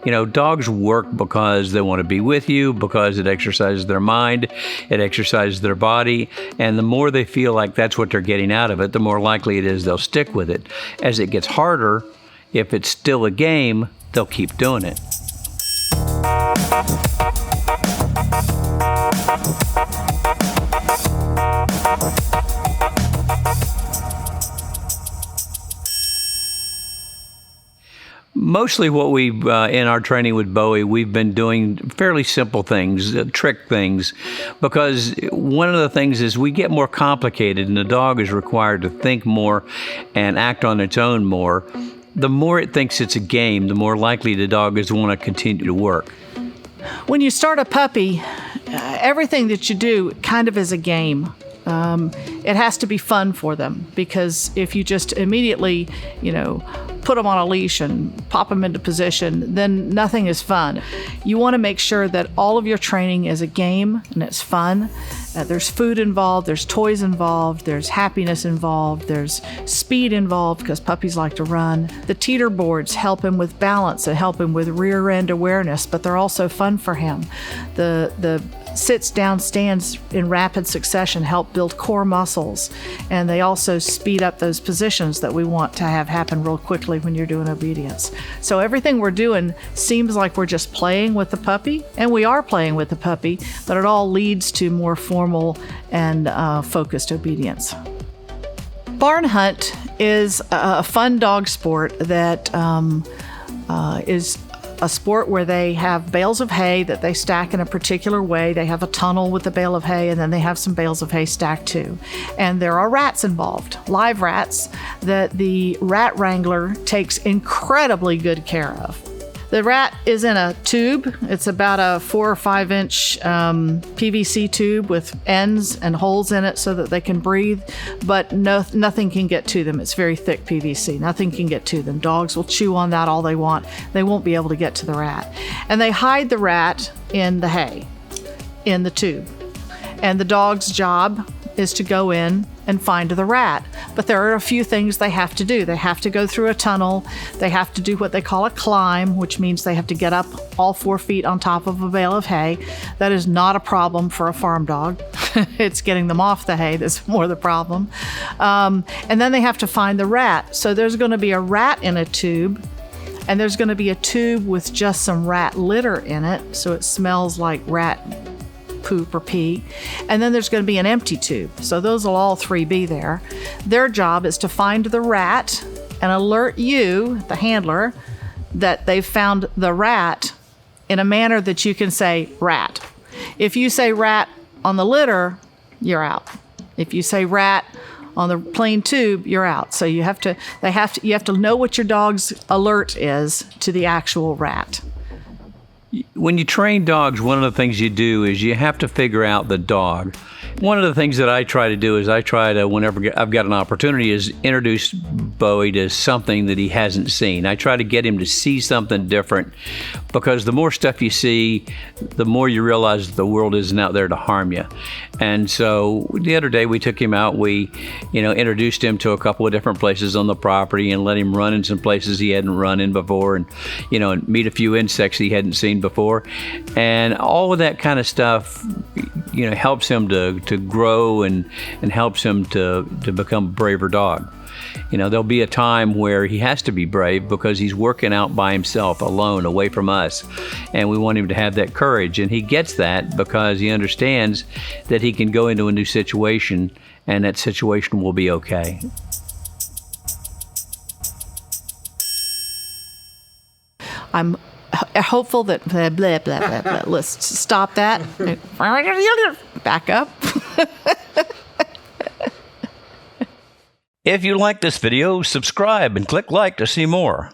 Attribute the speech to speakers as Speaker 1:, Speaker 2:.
Speaker 1: Dogs work because they want to be with you, because it exercises their mind, it exercises their body, and the more they feel like that's what they're getting out of it, the more likely it is they'll stick with it. As it gets harder, if it's still a game, they'll keep doing it. Mostly what in our training with Bowie, we've been doing fairly simple things, trick things, because one of the things is we get more complicated and the dog is required to think more and act on its own more. The more it thinks it's a game, the more likely the dog is to want to continue to work.
Speaker 2: When you start a puppy, everything that you do kind of is a game. It has to be fun for them, because if you just immediately, put them on a leash and pop them into position, then nothing is fun. You want to make sure that all of your training is a game and it's fun. There's food involved, there's toys involved, there's happiness involved, there's speed involved because puppies like to run. The teeter boards help him with balance and help him with rear end awareness, but they're also fun for him. The sits down stands in rapid succession help build core muscles, and they also speed up those positions that we want to have happen real quickly when you're doing obedience. So everything we're doing seems like we're just playing with the puppy, and we are playing with the puppy, but it all leads to more formal and focused obedience. Barn hunt is a fun dog sport that is a sport where they have bales of hay that they stack in a particular way. They have a tunnel with a bale of hay, and then they have some bales of hay stacked too. And there are rats involved, live rats that the rat wrangler takes incredibly good care of. The rat is in a tube. It's about a 4 or 5 inch PVC tube with ends and holes in it so that they can breathe, but nothing can get to them. It's very thick PVC. Nothing can get to them. Dogs will chew on that all they want. They won't be able to get to the rat. And they hide the rat in the hay, in the tube. And the dog's job is to go in and find the rat. But there are a few things they have to do. They have to go through a tunnel. They have to do what they call a climb, which means they have to get up all 4 feet on top of a bale of hay. That is not a problem for a farm dog. It's getting them off the hay that's more the problem. And then they have to find the rat. So there's going to be a rat in a tube, and there's going to be a tube with just some rat litter in it, so it smells like rat poop or pee. And then there's going to be an empty tube. So those will all three be there. Their job is to find the rat and alert you, the handler, that they've found the rat in a manner that you can say rat. If you say rat on the litter, you're out. If you say rat on the plain tube, you're out. So you have to know what your dog's alert is to the actual rat.
Speaker 1: When you train dogs, one of the things you do is you have to figure out the dog. One of the things that I try to do is whenever I've got an opportunity, is introduce Bowie to something that he hasn't seen. I try to get him to see something different, because the more stuff you see, the more you realize that the world isn't out there to harm you. And so the other day we took him out, we introduced him to a couple of different places on the property and let him run in some places he hadn't run in before, and meet a few insects he hadn't seen before. And all of that kind of stuff helps him to grow and helps him to become a braver dog. There'll be a time where he has to be brave because he's working out by himself, alone, away from us. And we want him to have that courage. And he gets that because he understands that he can go into a new situation and that situation will be okay.
Speaker 2: I'm hopeful that blah, blah, blah, blah, blah. Let's stop that. Back up.
Speaker 1: If you like this video, subscribe and click like to see more.